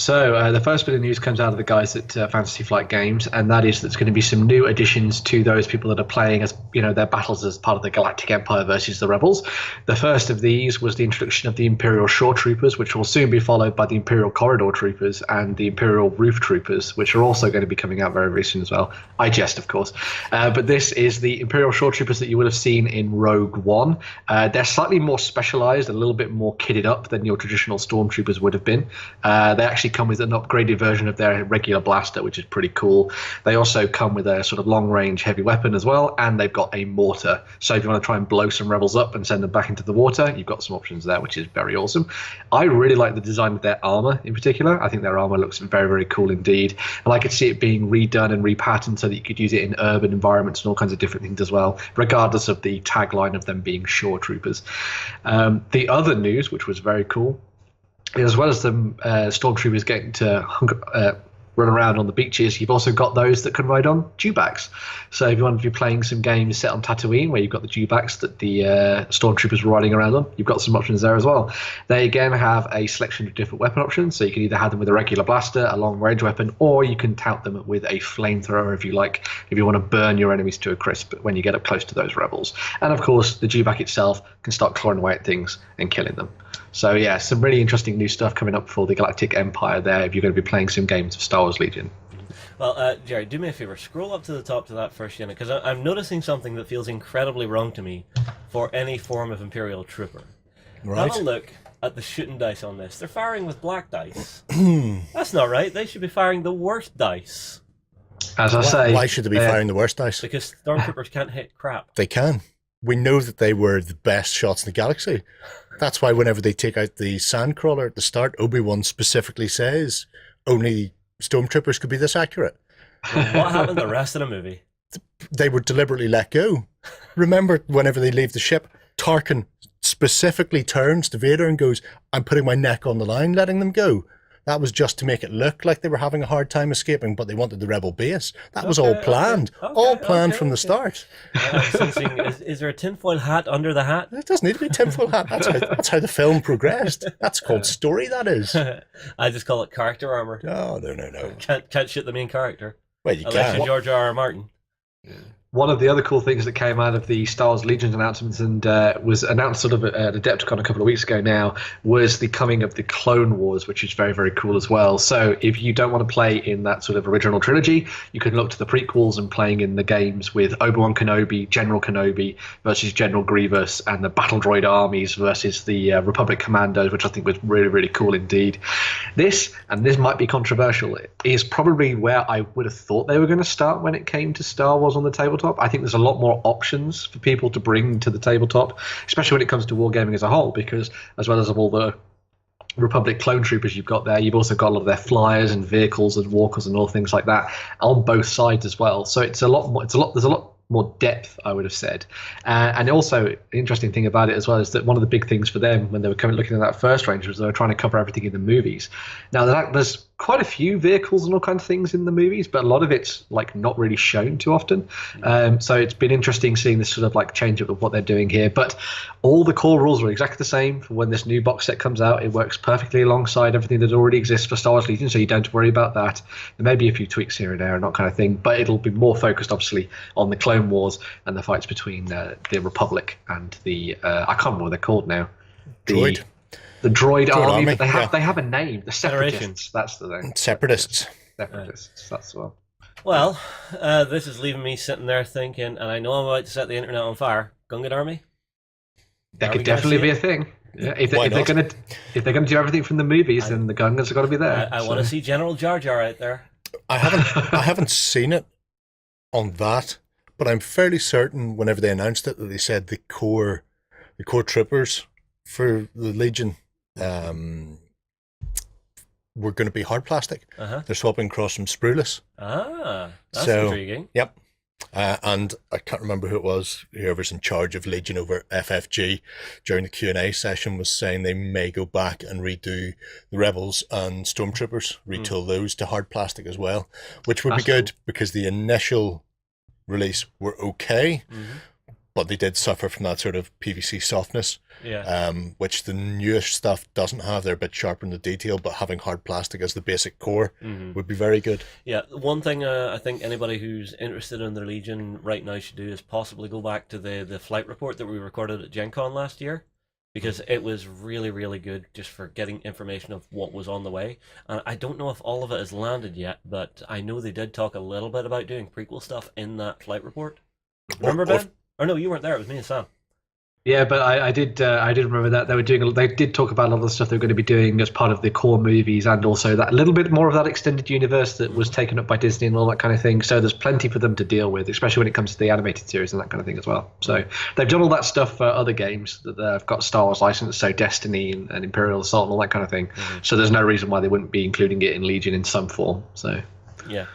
So the first bit of news comes out of the guys at Fantasy Flight Games, and that is there's going to be some new additions to those people that are playing as their battles as part of the Galactic Empire versus the Rebels. The first of these was the introduction of the Imperial Shore Troopers, which will soon be followed by the Imperial Corridor Troopers and the Imperial Roof Troopers, which are also going to be coming out very, very soon as well. I jest, of course, but this is the Imperial Shore Troopers that you would have seen in Rogue One. They're slightly more specialized, a little bit more kitted up than your traditional Stormtroopers would have been. They actually come with an upgraded version of their regular blaster, which is pretty cool. They also come with a sort of long-range heavy weapon as well, and they've got a mortar. So if you want to try and blow some rebels up and send them back into the water, you've got some options there, which is very awesome. I really like the design of their armor in particular. I think their armor looks very, very cool indeed. And I could see it being redone and repatterned so that you could use it in urban environments and all kinds of different things as well, regardless of the tagline of them being shore troopers. The other news, which was very cool, as well as the stormtroopers getting to run around on the beaches, you've also got those that can ride on dewbacks. So if you want to be playing some games set on Tatooine where you've got the dewbacks that the stormtroopers were riding around on, you've got some options there as well. They again have a selection of different weapon options, so you can either have them with a regular blaster, a long range weapon, or you can tout them with a flamethrower if you like, if you want to burn your enemies to a crisp when you get up close to those rebels. And of course the dewback itself can start clawing away at things and killing them. So yeah, some really interesting new stuff coming up for the Galactic Empire there if you're going to be playing some games of Star Wars Legion. Well, Jerry, do me a favor. Scroll up to the top to that first unit, because I'm noticing something that feels incredibly wrong to me for any form of Imperial trooper. Right. Have a look at the shooting dice on this. They're firing with black dice. That's not right. They should be firing the worst dice. As I say, why should they be firing the worst dice? Because stormtroopers can't hit crap. They can. We know that they were the best shots in the galaxy. That's why whenever they take out the sandcrawler at the start, Obi-Wan specifically says only stormtroopers could be this accurate. What happened the rest of the movie? They were deliberately let go. Remember, whenever they leave the ship, Tarkin specifically turns to Vader and goes, "I'm putting my neck on the line, letting them go." That was just to make it look like they were having a hard time escaping, but they wanted the rebel base. That was all planned. All planned from the start. Is there a tinfoil hat under the hat? It doesn't need to be a tinfoil hat. That's how the film progressed. That's called story, that is. I just call it character armor. No, no. Can't shoot the main character. Well, you Unless can. you're George R. R. Martin. Yeah. One of the other cool things that came out of the Star Wars Legions announcements and was announced sort of at Adepticon a couple of weeks ago now was the coming of the Clone Wars, which is very, very cool as well. So if you don't want to play in that sort of original trilogy, you can look to the prequels and playing in the games with Obi-Wan Kenobi, General Kenobi versus General Grievous, and the battle droid armies versus the Republic Commandos, which I think was really, really cool indeed. This, and this might be controversial, is probably where I would have thought they were going to start when it came to Star Wars on the tabletop. I think there's a lot more options for people to bring to the tabletop, especially when it comes to wargaming as a whole, because as well as all the Republic clone troopers you've got there, you've also got a lot of their flyers and vehicles and walkers and all things like that on both sides as well. So it's a lot more. There's a lot more depth, I would have said. And also, the interesting thing about it as well is that one of the big things for them when they were looking at that first range was they were trying to cover everything in the movies. Now, there's quite a few vehicles and all kinds of things in the movies, but a lot of it's like not really shown too often. So it's been interesting seeing this sort of like change up of what they're doing here. But all the core rules are exactly the same for when this new box set comes out. It works perfectly alongside everything that already exists for Star Wars Legion, so you don't worry about that. There may be a few tweaks here and there and that kind of thing, but it'll be more focused, obviously, on the Clone Wars and the fights between the Republic and the I can't remember what they're called now. The droid army, but they have a name. The Separatists. That's the thing. Separatists. Separatists. That's the one. Well, this is leaving me sitting there thinking, and I know I'm about to set the internet on fire. Gungan Army. That could definitely be a thing. Yeah, if they're gonna do everything from the movies, then the Gungans have got to be there. I want to see General Jar Jar out there. I haven't seen it on that, but I'm fairly certain whenever they announced it that they said the core troopers for the Legion were going to be hard plastic. They're swapping across from sprueless. That's intriguing. Yep. And I can't remember who it was, whoever's in charge of Legion over FFG during the Q&A session was saying they may go back and redo the Rebels and Stormtroopers, retool those to hard plastic as well, which would be good because the initial release were okay, but they did suffer from that sort of PVC softness, which the newer stuff doesn't have. They're a bit sharper in the detail, but having hard plastic as the basic core would be very good. Yeah, one thing I think anybody who's interested in their Legion right now should do is possibly go back to the flight report that we recorded at Gen Con last year, because it was really, really good just for getting information of what was on the way. And I don't know if all of it has landed yet, but I know they did talk a little bit about doing prequel stuff in that flight report. Remember, Ben? Or no, you weren't there. It was me and Sam. Yeah, but I did remember that they did talk about a lot of the stuff they were going to be doing as part of the core movies, and also that a little bit more of that extended universe that was taken up by Disney and all that kind of thing. So there's plenty for them to deal with, especially when it comes to the animated series and that kind of thing as well. So they've done all that stuff for other games that they've got Star Wars license, so Destiny and Imperial Assault and all that kind of thing. So there's no reason why they wouldn't be including it in Legion in some form. So yeah,